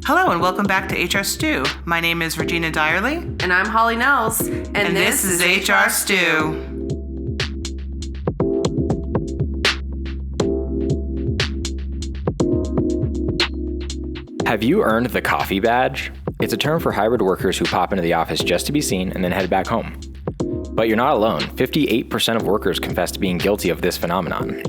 Hello and welcome back to HR Stew. My name is Regina Dyerly. And I'm Holly Nehls. And this is HR Stew. Have you earned the coffee badge? It's a term for hybrid workers who pop into the office just to be seen and then head back home. But you're not alone. 58% of workers confess to being guilty of this phenomenon.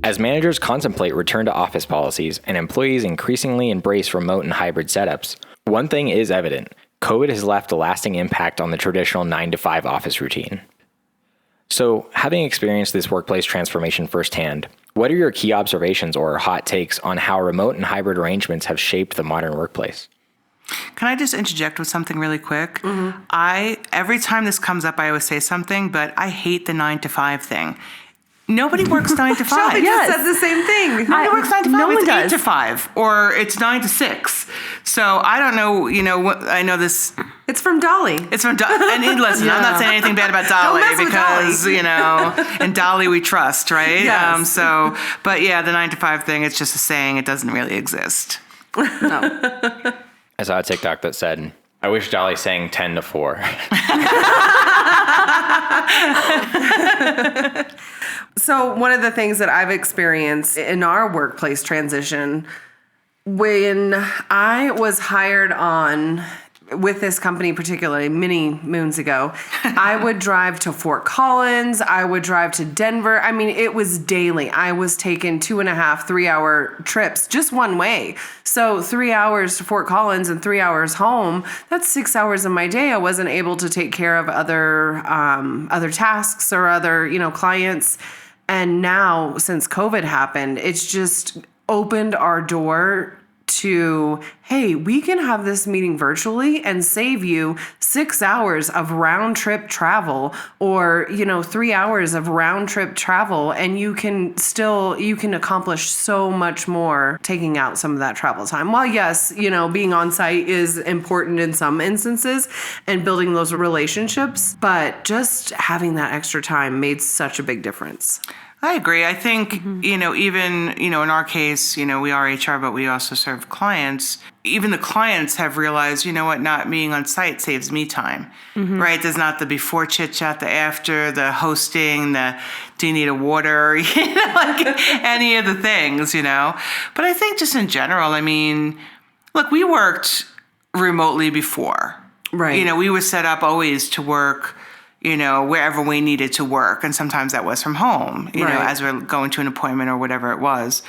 As managers contemplate return to office policies and employees increasingly embrace remote and hybrid setups, one thing is evident. COVID has left a lasting impact on the traditional 9-to-5 office routine. So, having experienced this workplace transformation firsthand, what are your key observations or hot takes on how remote and hybrid arrangements have shaped the modern workplace? Can I just interject with something really quick? Every time this comes up, I always say something, but I hate the 9-to-5 thing. Nobody works 9 to 5. Shelby just said the same thing. Nobody works 9 to 5. No one it's does. 8 to 5, or it's 9 to 6. So I don't know. I know this. It's from Dolly. It's from Dolly. And listen, I'm not saying anything bad about Dolly Don't mess with because in Dolly we trust, right? Yes. But yeah, the 9 to 5 thing. It's just a saying. It doesn't really exist. No. I saw a TikTok that said, "I wish Dolly sang 10 to 4." So one of the things that I've experienced in our workplace transition, when I was hired on with this company particularly many moons ago, I would drive to Fort Collins. I would drive to Denver. I mean, it was daily. I was taking 2.5, 3-hour trips just one way. So 3 hours to Fort Collins and 3 hours home, that's 6 hours of my day. I wasn't able to take care of other tasks or other, clients. And now since COVID happened, it's just opened our door to, hey, we can have this meeting virtually and save you 6 hours of round trip travel or, 3 hours of round trip travel. And you can accomplish so much more taking out some of that travel time. While yes, being on site is important in some instances and building those relationships, but just having that extra time made such a big difference. I agree. I think, even, in our case, we are HR, but we also serve clients. Even the clients have realized, not being on site saves me time, right? There's not the before chit chat, the after, the hosting, do you need a water, any of the things, But I think just in general, look, we worked remotely before. Right. We were set up always to work wherever we needed to work. And sometimes that was from home, as we're going to an appointment or whatever it was.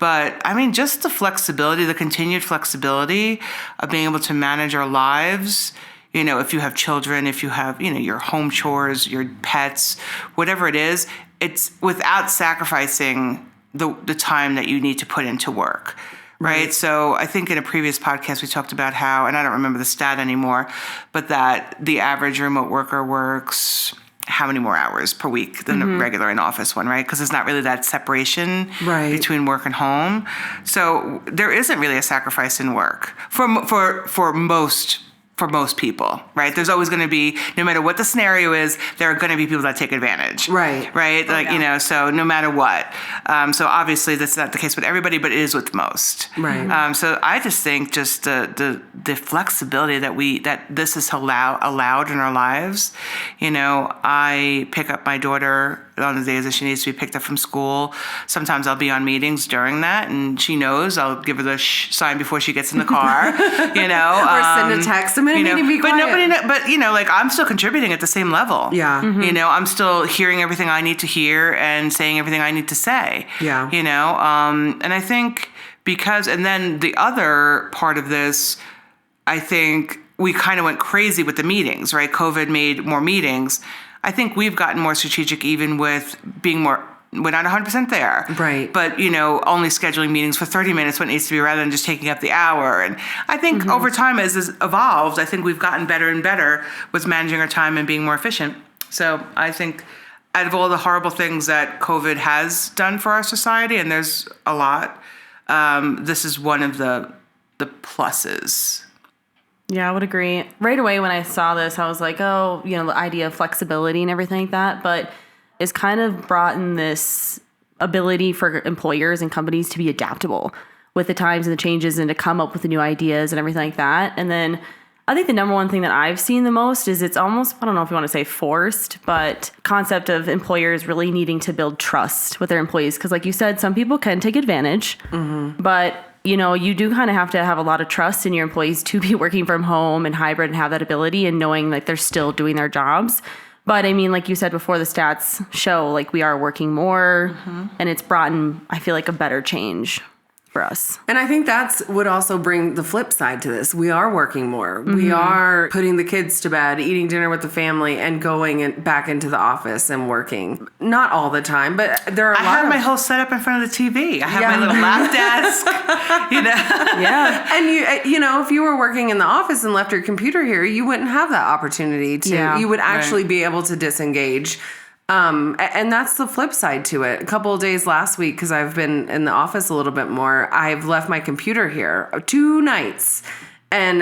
But just the flexibility, the continued flexibility of being able to manage our lives, if you have children, if you have, your home chores, your pets, whatever it is, it's without sacrificing the time that you need to put into work. Right. So I think in a previous podcast, we talked about how, and I don't remember the stat anymore, but that the average remote worker works how many more hours per week than the regular in-office one, right? Because there's not really that separation between work and home. So there isn't really a sacrifice in work for most people, right? There's always going to be, no matter what the scenario is, there are going to be people that take advantage. Right? So no matter what. So obviously that's not the case with everybody, but it is with most. Right. So I just think just the flexibility that this has allowed in our lives. I pick up my daughter on the days that she needs to be picked up from school. Sometimes I'll be on meetings during that, and she knows. I'll give her the sign before she gets in the car, or send a text. I'm going to need to be quiet. But I'm still contributing at the same level. Yeah. I'm still hearing everything I need to hear and saying everything I need to say. Yeah. And I think and then the other part of this, I think we kind of went crazy with the meetings, right? COVID made more meetings. I think we've gotten more strategic even with being we're not 100% there. Right. But, only scheduling meetings for 30 minutes when it needs to be rather than just taking up the hour. And I think over time as this evolved, I think we've gotten better and better with managing our time and being more efficient. So I think out of all the horrible things that COVID has done for our society, and there's a lot, this is one of the pluses. Yeah, I would agree. Right away when I saw this, I was like, the idea of flexibility and everything like that. But it's kind of brought in this ability for employers and companies to be adaptable. with the times and the changes and to come up with the new ideas and everything like that. And then I think the number one thing that I've seen the most is it's almost, I don't know if you want to say forced, but concept of employers really needing to build trust with their employees. Because like you said, some people can take advantage, but you do kind of have to have a lot of trust in your employees to be working from home and hybrid and have that ability and knowing like they're still doing their jobs. But I mean, like you said before, the stats show like we are working more and it's brought in, I feel like, a better change for us. And I think that's would also bring the flip side to this. We are working more. We are putting the kids to bed, eating dinner with the family, and going back into the office and working. Not all the time, but there are a lot I have my whole setup in front of the TV. I have my little lap desk, Yeah. And if you were working in the office and left your computer here, you wouldn't have that opportunity to. Yeah. You would actually be able to disengage. And that's the flip side to it. A couple of days last week, because I've been in the office a little bit more, I've left my computer here 2 nights. And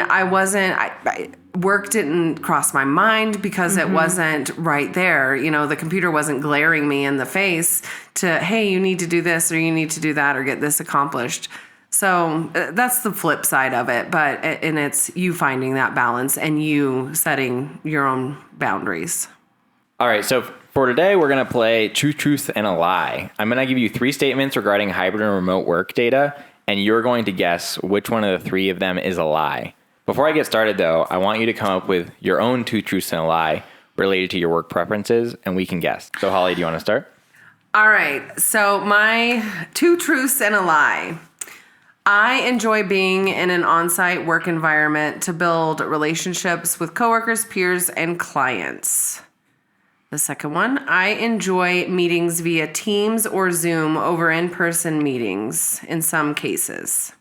work didn't cross my mind because it wasn't right there. The computer wasn't glaring me in the face to, hey, you need to do this or you need to do that or get this accomplished. So that's the flip side of it. And it's you finding that balance and you setting your own boundaries. All right, so for today, we're going to play Truth, and a Lie. I'm going to give you 3 statements regarding hybrid and remote work data, and you're going to guess which one of the 3 of them is a lie. Before I get started, though, I want you to come up with your own 2 truths and a lie related to your work preferences, and we can guess. So, Holly, do you want to start? All right, so my 2 truths and a lie. I enjoy being in an on-site work environment to build relationships with coworkers, peers, and clients. The second one, I enjoy meetings via Teams or Zoom over in-person meetings in some cases.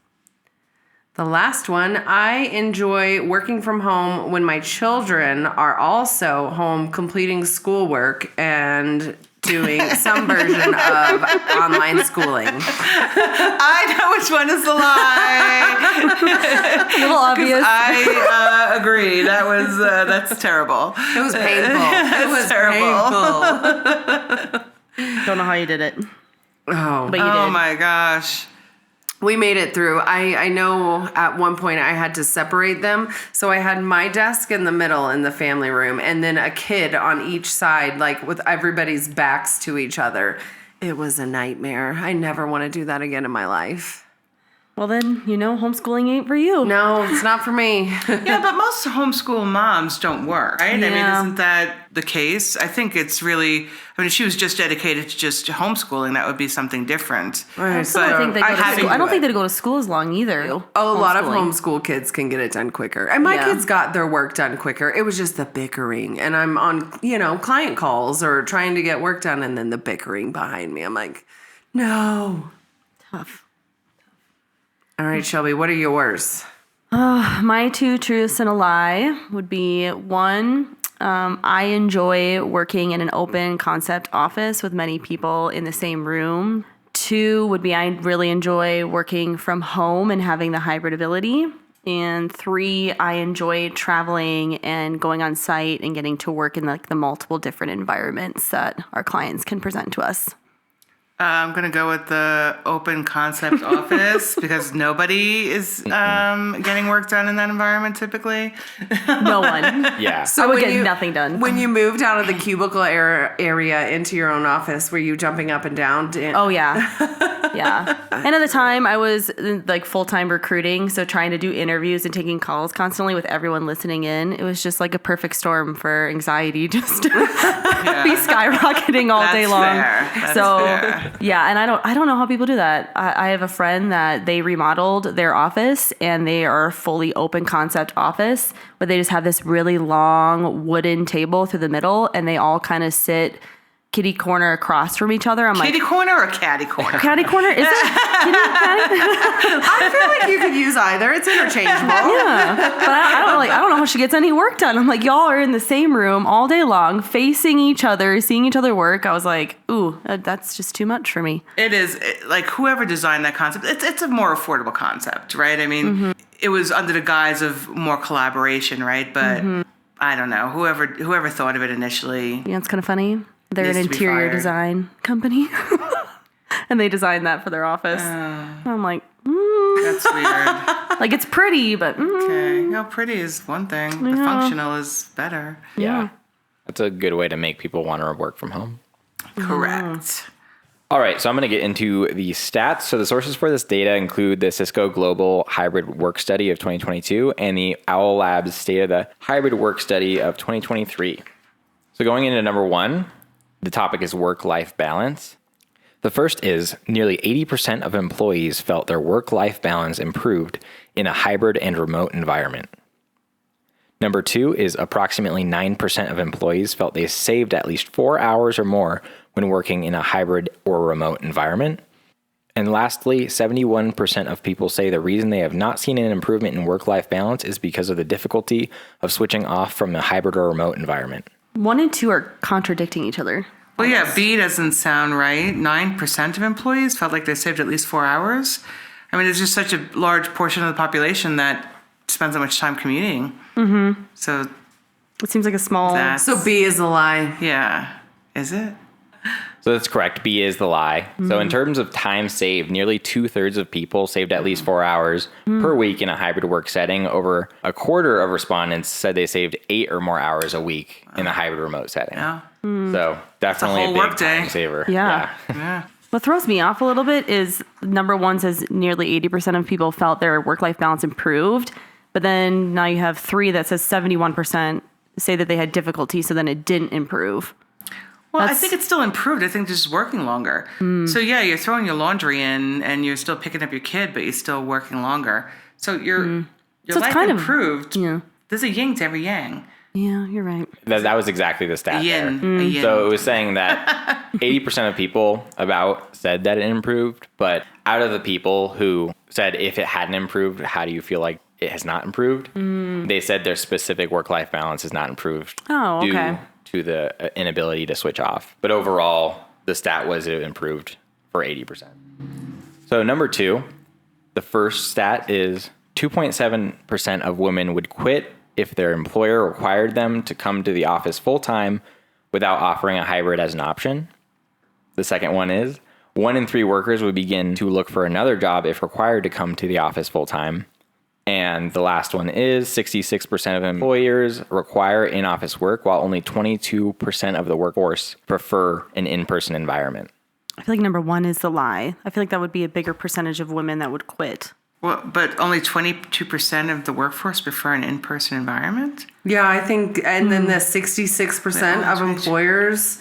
The last one, I enjoy working from home when my children are also home completing schoolwork and doing some version of online schooling. I know which one is the lie. A little obvious. I agree. That's terrible. It was painful. It was terrible. painful. Don't know how you did it, Oh, but you did. Oh my gosh. we made it through. I know at one point I had to separate them. So I had my desk in the middle in the family room and then a kid on each side, like with everybody's backs to each other. It was a nightmare. I never want to do that again in my life. Well, then, homeschooling ain't for you. No, it's not for me. Yeah, but most homeschool moms don't work, right? I mean, Yeah. isn't that the case? I think it's really, if she was just dedicated to just homeschooling, that would be something different. Right, So I think they go to having school. I don't to think they go to school as long either. A lot of Homeschooling. homeschool kids can get it done quicker. And my kids got their work done quicker. It was just the bickering. And I'm on, client calls or trying to get work done and then the bickering behind me. I'm like, no. Tough. All right, Shelby, what are yours? My 2 truths and a lie would be 1, I enjoy working in an open concept office with many people in the same room. 2 would be I really enjoy working from home and having the hybrid ability. And 3, I enjoy traveling and going on site and getting to work in the multiple different environments that our clients can present to us. I'm going to go with the open concept office because nobody is getting work done in that environment typically. No one. Yeah. So I would when get nothing done. When you moved out of the cubicle area into your own office, were you jumping up and down? Oh, yeah. Yeah. And at the time, I was like full-time recruiting, so trying to do interviews and taking calls constantly with everyone listening in. It was just like a perfect storm for anxiety just to be skyrocketing all day long. That's So, fair. yeah, and I don't know how people do that. I have a friend that they remodeled their office, and they are a fully open concept office, where they just have this really long wooden table through the middle, and they all kind of sit kitty corner across from each other. I'm Kitty like, corner or catty corner? catty corner? Is it kitty? Catty? I feel like you could use either. It's interchangeable. Yeah, but I don't know how she gets any work done. I'm like, y'all are in the same room all day long, facing each other, seeing each other work. I was like, ooh, that's just too much for me. It is, like, whoever designed that concept, it's a more affordable concept, right? I mean, It was under the guise of more collaboration, right? But I don't know, whoever thought of it initially. Yeah, it's kind of funny. They're an Needs to be interior fired. design company. and they designed that for their office. I'm like, That's weird. like it's pretty, but Okay. No, pretty is one thing, but functional is better. Yeah. That's a good way to make people want to work from home. Correct. All right, so I'm going to get into the stats. So the sources for this data include the Cisco Global Hybrid Work Study of 2022 and the Owl Labs State of the Hybrid Work Study of 2023. So going into number 1, the topic is work-life balance. The first is nearly 80% of employees felt their work-life balance improved in a hybrid and remote environment. Number 2 is approximately 9% of employees felt they saved at least 4 hours or more when working in a hybrid or remote environment. And lastly, 71% of people say the reason they have not seen an improvement in work-life balance is because of the difficulty of switching off from a hybrid or remote environment. 1 and 2 are contradicting each other. Well, yeah, B doesn't sound right. 9% of employees felt like they saved at least 4 hours. I mean, it's just such a large portion of the population that spends that much time commuting. Mm-hmm. So It seems like a small... So B is a lie. Yeah. Is it? So that's correct. B is the lie. So in terms of time saved, nearly 2/3 of people saved at least 4 hours per week in a hybrid work setting. Over a quarter of respondents said they saved 8 or more hours a week in a hybrid remote setting. Yeah. So definitely a whole big workday. time saver. Yeah. Yeah. What throws me off a little bit is number 1 says nearly 80% of people felt their work-life balance improved. But then now you have 3 that says 71% say that they had difficulty, so then it didn't improve. Well, I think it's still improved. I think just working longer. So yeah, you're throwing your laundry in and you're still picking up your kid, but you're still working longer. So your So it's life kind of- improved. Yeah. There's a yin to every yang. Yeah, you're right. That was exactly the stat Yin. there. A yin. So it was saying that 80% of people about said that it improved, but out of the people who said if it hadn't improved, how do you feel like it has not improved? They said their specific work-life balance has not improved Oh, due okay. to the inability to switch off. But overall, the stat was it improved for 80%. So number 2, the first stat is 2.7% of women would quit if their employer required them to come to the office full-time without offering a hybrid as an option. The second one is 1 in 3 workers would begin to look for another job if required to come to the office full-time. And the last one is 66% of employers require in-office work, while only 22% of the workforce prefer an in-person environment. I feel like number 1 is the lie. I feel like that would be a bigger percentage of women that would quit. Well, but only 22% of the workforce prefer an in-person environment? Yeah, I think, and then the 66% of employers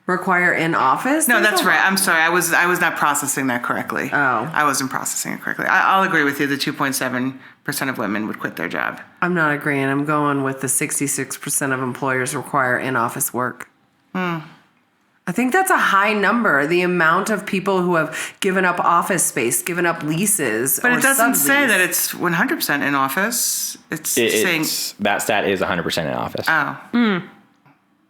require in office. No, that's right. I'm sorry. I was not processing that correctly. Oh. I wasn't processing it correctly. I'll agree with you. The 2.7% of women would quit their job. I'm not agreeing. I'm going with the 66% of employers require in office work. I think that's a high number. The amount of people who have given up office space, given up leases, But or it doesn't say sublease. that it's 100% in office. It's saying, That stat is 100% in office. oh.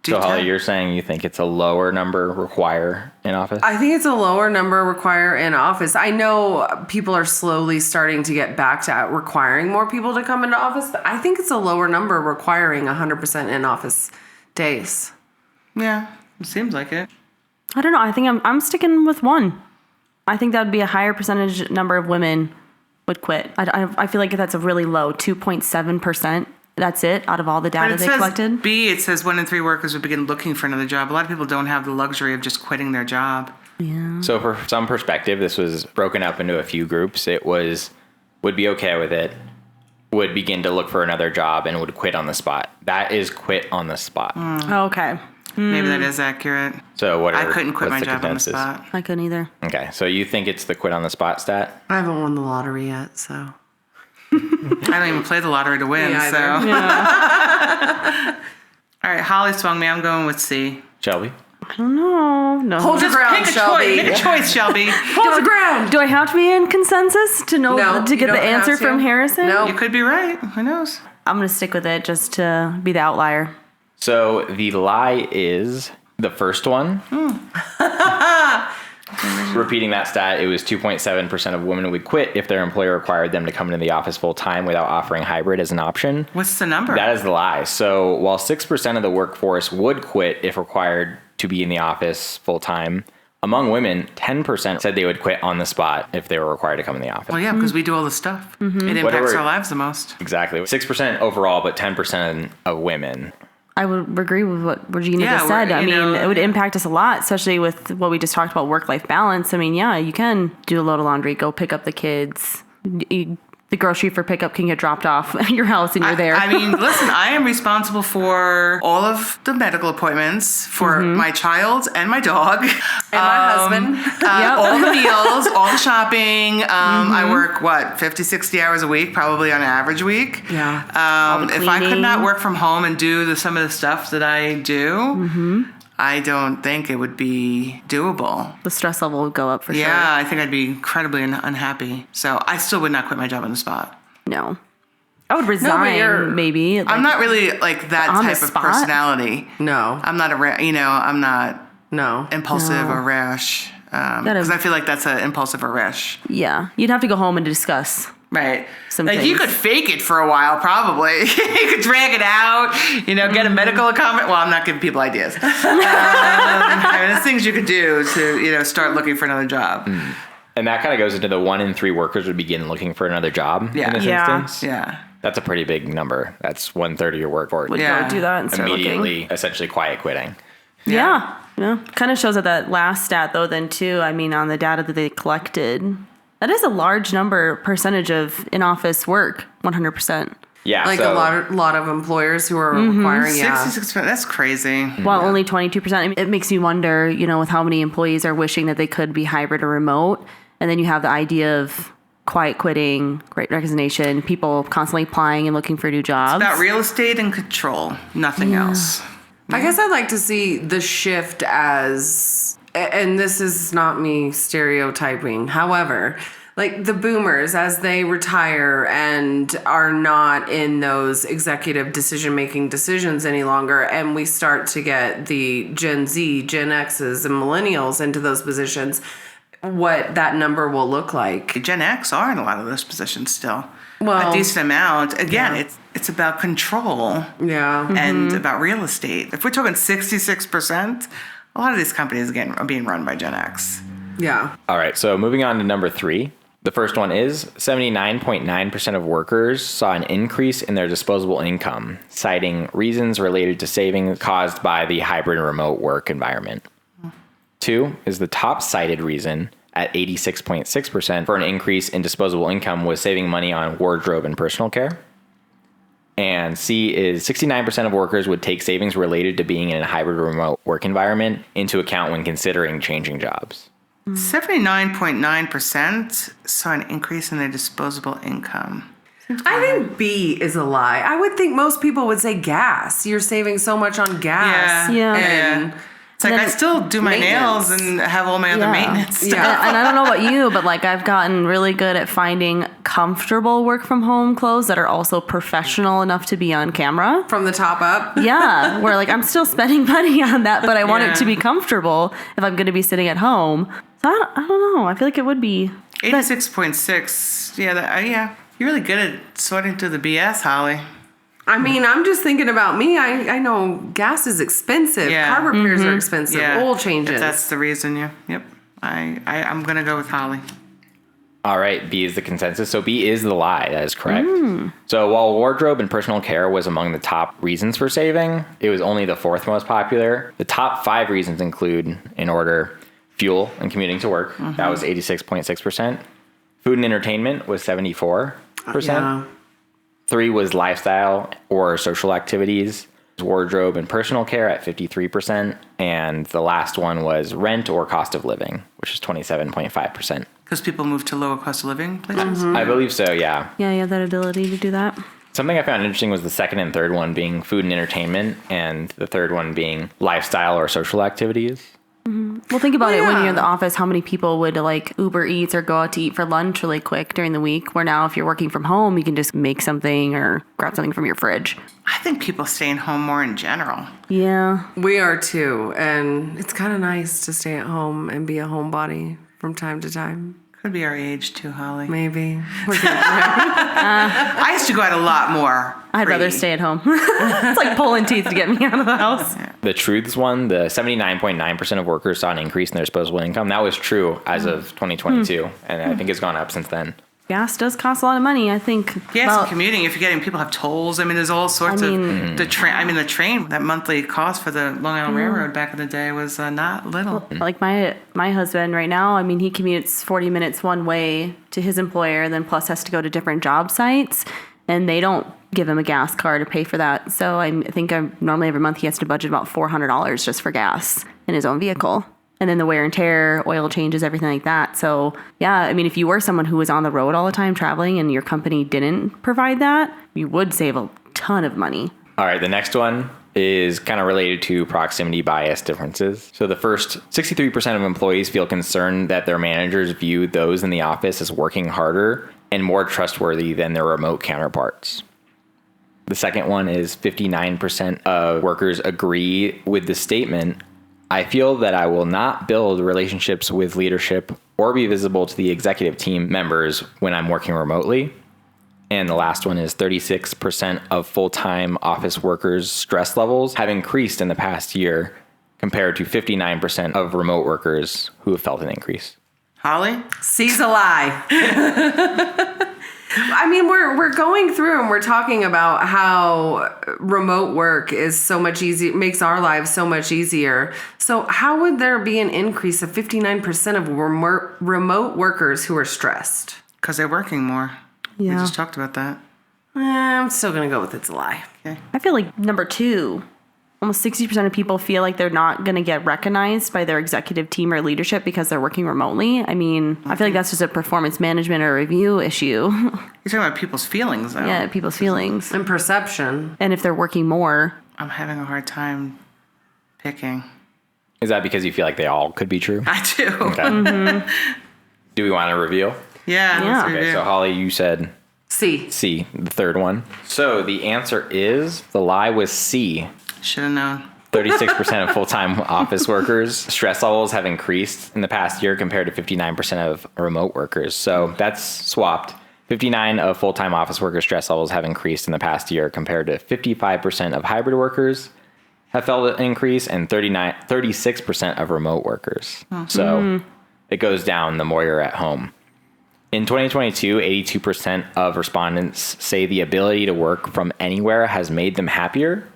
So Holly, you're saying you think it's a lower number require in office? I think it's a lower number require in office. I know people are slowly starting to get back to requiring more people to come into office, but I think it's a lower number requiring 100% in office days. Yeah, it seems like it. I don't know. I think I'm sticking with 1. I think that would be a higher percentage number of women would quit. I feel like that's a really low 2.7%. That's it out of all the But data it they says collected. B, it says 1 in 3 workers would begin looking for another job. A lot of people don't have the luxury of just quitting their job. Yeah. So for some perspective, this was broken up into a few groups. It would be okay with it, would begin to look for another job, and would quit on the spot. That is quit on the spot. Oh, okay. Maybe that is accurate. So I couldn't quit my what's job on the consensus? spot. I couldn't either. Okay, so you think it's the quit on the spot stat? I haven't won the lottery yet, so. I don't even play the lottery to win, Me so. either. All right, Holly swung me. I'm going with C. Shelby? I don't know. No. Hold your ground, Pick a Shelby. choice. Make a choice, Shelby. Hold the ground. Do I have to be in consensus to know No, to you get the don't have answer to. from Harrison? No. You could be right. Who knows? I'm gonna stick with it just to be the outlier. So the lie is the first one. Repeating that stat, it was 2.7% of women would quit if their employer required them to come into the office full time without offering hybrid as an option. What's the number? That is the lie. So while 6% of the workforce would quit if required to be in the office full time, Among women, 10% said they would quit on the spot if they were required to come in the office. Well, yeah, because we do all the stuff. It impacts our lives the most. Exactly. 6% overall, but 10% of women. I would agree with what Regina just said. I mean, it would impact us a lot, especially with what we just talked about, work-life balance. I mean, yeah, you can do a load of laundry, go pick up the kids. The grocery for pickup can get dropped off at your house and you're there. I mean, listen, I am responsible for all of the medical appointments for my child and my dog. And my husband. All the meals, all the shopping. I work, 50, 60 hours a week, probably on an average week. Yeah. If I could not work from home and do some of the stuff that I do, I don't think it would be doable. The stress level would go up for sure. Yeah, I think I'd be incredibly unhappy. So I still would not quit my job on the spot. No. I would resign, maybe. I'm not really like that type of personality. No. I'm not I'm not impulsive or rash. Because I feel like that's an impulsive or rash. Yeah. You'd have to go home and discuss. Right. Some like things. you could fake it for a while, probably. You could drag it out, get a medical comment. Well, I'm not giving people ideas. There's things you could do to, start looking for another job. And that kind of goes into the 1 in 3 workers would begin looking for another job in this instance. Yeah. That's a pretty big number. That's 1/3 of your workforce. Would go do that and start immediately, looking. essentially quiet quitting. Yeah. Kind of shows that last stat, though, then, too. I mean, on the data that they collected, that is a large percentage of in-office work, 100%. Yeah. Like a lot of employers who are requiring, 66%, that's crazy. While only 22%, I mean, it makes you wonder, with how many employees are wishing that they could be hybrid or remote. And then you have the idea of quiet quitting, great resignation, people constantly applying and looking for new jobs. It's about real estate and control, nothing else. I guess I'd like to see the shift as, and this is not me stereotyping, however, like the boomers, as they retire and are not in those executive decision-making decisions any longer, and we start to get the Gen Z, Gen X's, and millennials into those positions, what that number will look like. Gen X are in a lot of those positions still. Well, a decent amount. Again, it's about control. Yeah. And about real estate. If we're talking 66%, a lot of these companies, again, are being run by Gen X. Yeah. All right. So moving on to number 3. The first one is 79.9% of workers saw an increase in their disposable income, citing reasons related to savings caused by the hybrid and remote work environment. 2 is the top cited reason at 86.6% for an increase in disposable income was saving money on wardrobe and personal care. And C is 69% of workers would take savings related to being in a hybrid or remote work environment into account when considering changing jobs. 79.9% saw an increase in their disposable income. I think B is a lie. I would think most people would say gas. You're saving so much on gas. Yeah. It's like I still do my nails and have all my other maintenance stuff. Yeah. And I don't know about you, but like I've gotten really good at finding comfortable work from home clothes that are also professional enough to be on camera. From the top up. Yeah, where like I'm still spending money on that, but I want it to be comfortable if I'm going to be sitting at home. So I don't know. I feel like it would be 86.6. Yeah, you're really good at sorting through the BS, Holly. I mean, I'm just thinking about me. I know gas is expensive. Yeah. Car repairs are expensive. Oil changes. If that's the reason, Yep. I'm going to go with Holly. All right, B is the consensus. So B is the lie. That is correct. So while wardrobe and personal care was among the top reasons for saving, it was only the 4th most popular. The top 5 reasons include, in order, fuel and commuting to work. That was 86.6%. Food and entertainment was 74%. Yeah. 3 was lifestyle or social activities. Wardrobe and personal care at 53%. And the last one was rent or cost of living, which is 27.5%. Because people move to lower cost of living places? I believe so, yeah. Yeah, you have that ability to do that. Something I found interesting was the second and third one being food and entertainment, and the third one being lifestyle or social activities. Well, think about it when you're in the office, how many people would like Uber Eats or go out to eat for lunch really quick during the week, where now if you're working from home, you can just make something or grab something from your fridge. I think people staying home more in general. Yeah. We are too. And it's kind of nice to stay at home and be a homebody from time to time. Could be our age too, Holly. Maybe. I used to go out a lot more. I'd rather stay at home. It's like pulling teeth to get me out of the house. Yeah. The truths one, the 79.9% of workers saw an increase in their disposable income. That was true as of 2022. And I think it's gone up since then. Gas does cost a lot of money, I think. Yes, and commuting, if you're getting, people have tolls. I mean, there's all sorts of, the train, that monthly cost for the Long Island Railroad back in the day was not little. Like my husband right now, I mean, he commutes 40 minutes one way to his employer, then plus has to go to different job sites, and they don't give him a gas card to pay for that. So I think normally every month he has to budget about $400 just for gas in his own vehicle. And then the wear and tear, oil changes, everything like that. So yeah, I mean, if you were someone who was on the road all the time traveling and your company didn't provide that, you would save a ton of money. All right, the next one is kind of related to proximity bias differences. So the first, 63% of employees feel concerned that their managers view those in the office as working harder and more trustworthy than their remote counterparts. The second one is 59% of workers agree with the statement, I feel that I will not build relationships with leadership or be visible to the executive team members when I'm working remotely. And the last one is 36% of full-time office workers' stress levels have increased in the past year compared to 59% of remote workers who have felt an increase. Holly? C's a lie. I mean, we're going through and we're talking about how remote work is so much easier, makes our lives so much easier. So how would there be an increase of 59% of remote workers who are stressed? Because they're working more. Yeah. We just talked about that. I'm still going to go with it's a lie. Okay. I feel like number 2, almost 60% of people feel like they're not going to get recognized by their executive team or leadership because they're working remotely. I mean, I feel like that's just a performance management or review issue. You're talking about people's feelings, though. Yeah, people's feelings. And perception. And if they're working more. I'm having a hard time picking. Is that because you feel like they all could be true? I do. Okay. Do we want to reveal? Yeah. Yeah. Let's Okay, so Holly, you said C, the third one. So the answer is, the lie was C. Should have known. 36% of full-time office workers' stress levels have increased in the past year compared to 59% of remote workers. So that's swapped. 59% of full-time office workers' stress levels have increased in the past year compared to 55% of hybrid workers have felt an increase and 36% of remote workers. So it goes down the more you're at home. In 2022, 82% of respondents say the ability to work from anywhere has made them happier,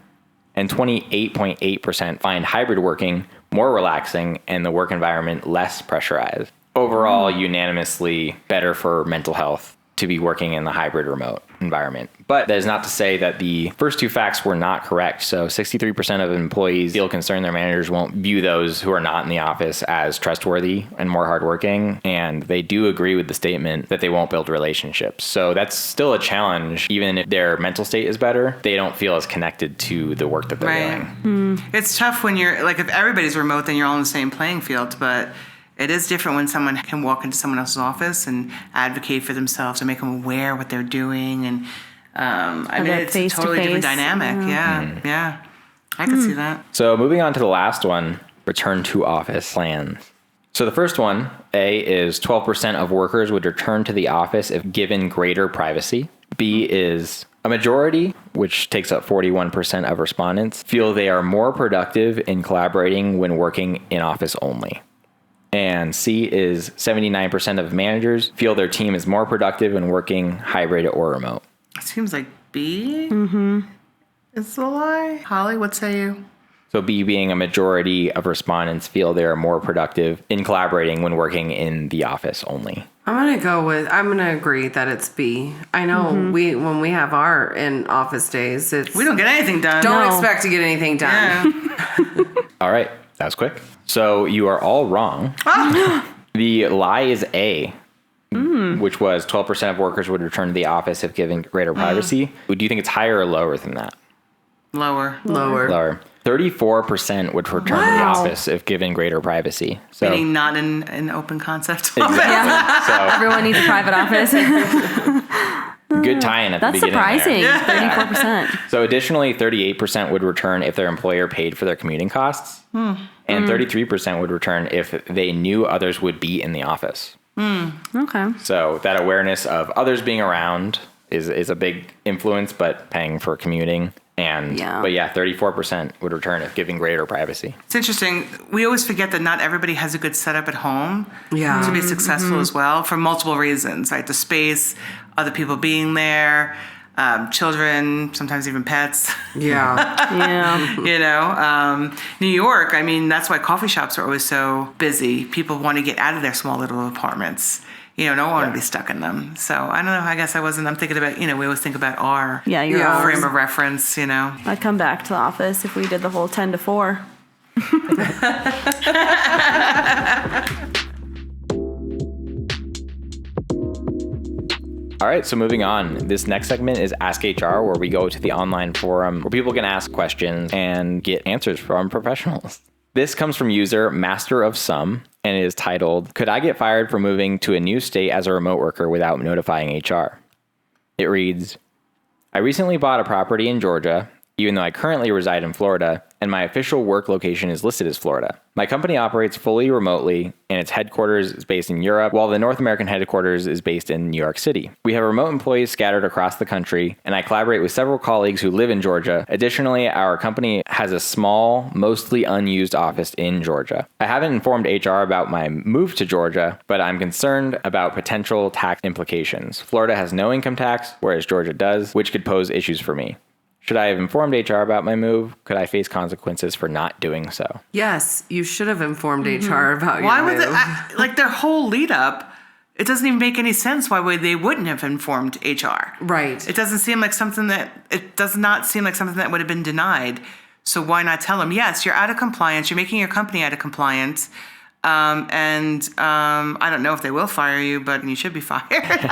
and 28.8% find hybrid working more relaxing and the work environment less pressurized. Overall, unanimously better for mental health to be working in the hybrid remote environment. But that is not to say that the first two facts were not correct. So 63% of employees feel concerned their managers won't view those who are not in the office as trustworthy and more hardworking. And they do agree with the statement that they won't build relationships. So that's still a challenge. Even if their mental state is better, they don't feel as connected to the work that they're doing. It's tough when you're, like, if everybody's remote, then you're all on the same playing field. But it is different when someone can walk into someone else's office and advocate for themselves and make them aware of what they're doing. And I mean, it's a totally different dynamic. Yeah. I could see that. So moving on to the last one, return to office plans. So the first one, A, is 12% of workers would return to the office if given greater privacy. B is a majority, which takes up 41% of respondents, feel they are more productive in collaborating when working in office only. And C is 79% of managers feel their team is more productive when working hybrid or remote. It seems like B is the lie. Holly, what say you? So B being a majority of respondents feel they are more productive in collaborating when working in the office only. I'm going to agree that it's B. I know when we have our in-office days, we don't get anything done. Don't expect to get anything done. Yeah. All right, that was quick. So you are all wrong. The lie is A, which was 12% of workers would return to the office if given greater privacy. Do you think it's higher or lower than that? Lower. Lower. 34% would return to the office if given greater privacy. So Meaning not in an open concept. exactly. So Everyone needs a private office. good tie-in at the That's beginning surprising. there. 34%. So additionally, 38% would return if their employer paid for their commuting costs. And 33% would return if they knew others would be in the office. Okay. So that awareness of others being around is a big influence, but paying for commuting But 34% would return if given greater privacy. It's interesting. We always forget that not everybody has a good setup at home to be successful as well, for multiple reasons, right? The space, other people being there, children, sometimes even pets. Yeah. New York, I mean, that's why coffee shops are always so busy. People want to get out of their small little apartments. Don't want to be stuck in them. So I don't know. I guess I'm thinking about, we always think about our frame of reference, I'd come back to the office if we did the whole 10 to 4. All right, so moving on. This next segment is Ask HR, where we go to the online forum where people can ask questions and get answers from professionals. This comes from user Master of Some, and it is titled, "Could I get fired for moving to a new state as a remote worker without notifying HR?" It reads, "I recently bought a property in Georgia, even though I currently reside in Florida, and my official work location is listed as Florida. My company operates fully remotely, and its headquarters is based in Europe, while the North American headquarters is based in New York City. We have remote employees scattered across the country, and I collaborate with several colleagues who live in Georgia. Additionally, our company has a small, mostly unused office in Georgia. I haven't informed HR about my move to Georgia, but I'm concerned about potential tax implications. Florida has no income tax, whereas Georgia does, which could pose issues for me. Should I have informed HR about my move? Could I face consequences for not doing so?" Yes, you should have informed HR about Why your would move. their whole lead up? It doesn't even make any sense why they wouldn't have informed HR. Right. It doesn't seem like something that would have been denied. So why not tell them, yes, you're out of compliance. You're making your company out of compliance. I don't know if they will fire you, but you should be fired.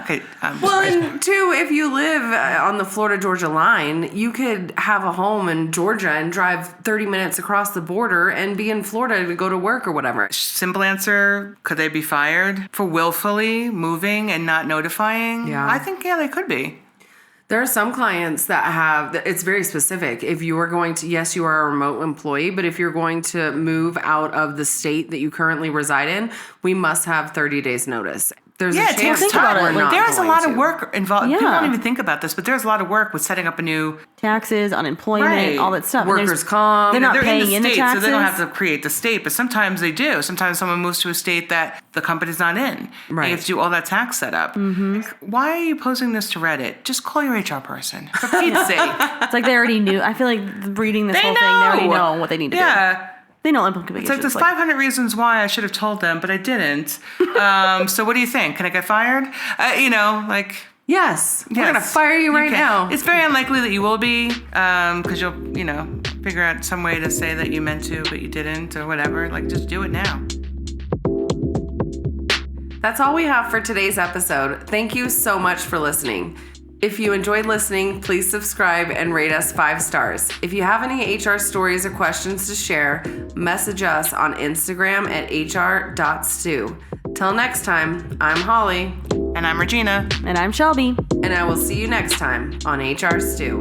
Okay. And two, if you live on the Florida-Georgia line, you could have a home in Georgia and drive 30 minutes across the border and be in Florida to go to work or whatever. Simple answer, could they be fired for willfully moving and not notifying? Yeah. I think, they could be. There are some clients that have, it's very specific. If you are going to, yes, you are a remote employee, but if you're going to move out of the state that you currently reside in, we must have 30 days notice. There's a chance think about it. Like, there's a lot of work. work involved. Yeah. People don't even think about this, but there's a lot of work with setting up a new Taxes, unemployment, Right. all that stuff. And Workers' comp. They're not they're paying in the state, taxes. so they don't have to create the state. But sometimes they do. Sometimes someone moves to a state that the company's not in. Right. And you have to do all that tax setup. Like, why are you posting this to Reddit? Just call your HR person, for Pete's sake. It's like they already knew. I feel like reading this whole thing, they already know what they need to do. Yeah. They know implications. It's like there's 500 reasons why I should have told them, but I didn't. So what do you think? Can I get fired? Yes. We're going to fire you right can. now. It's very unlikely that you will be, because you'll, figure out some way to say that you meant to, but you didn't, or whatever. Like, just do it now. That's all we have for today's episode. Thank you so much for listening. If you enjoyed listening, please subscribe and rate us 5 stars. If you have any HR stories or questions to share, message us on Instagram at hr.stew. Till next time, I'm Holly. And I'm Regina. And I'm Shelby. And I will see you next time on HR Stew.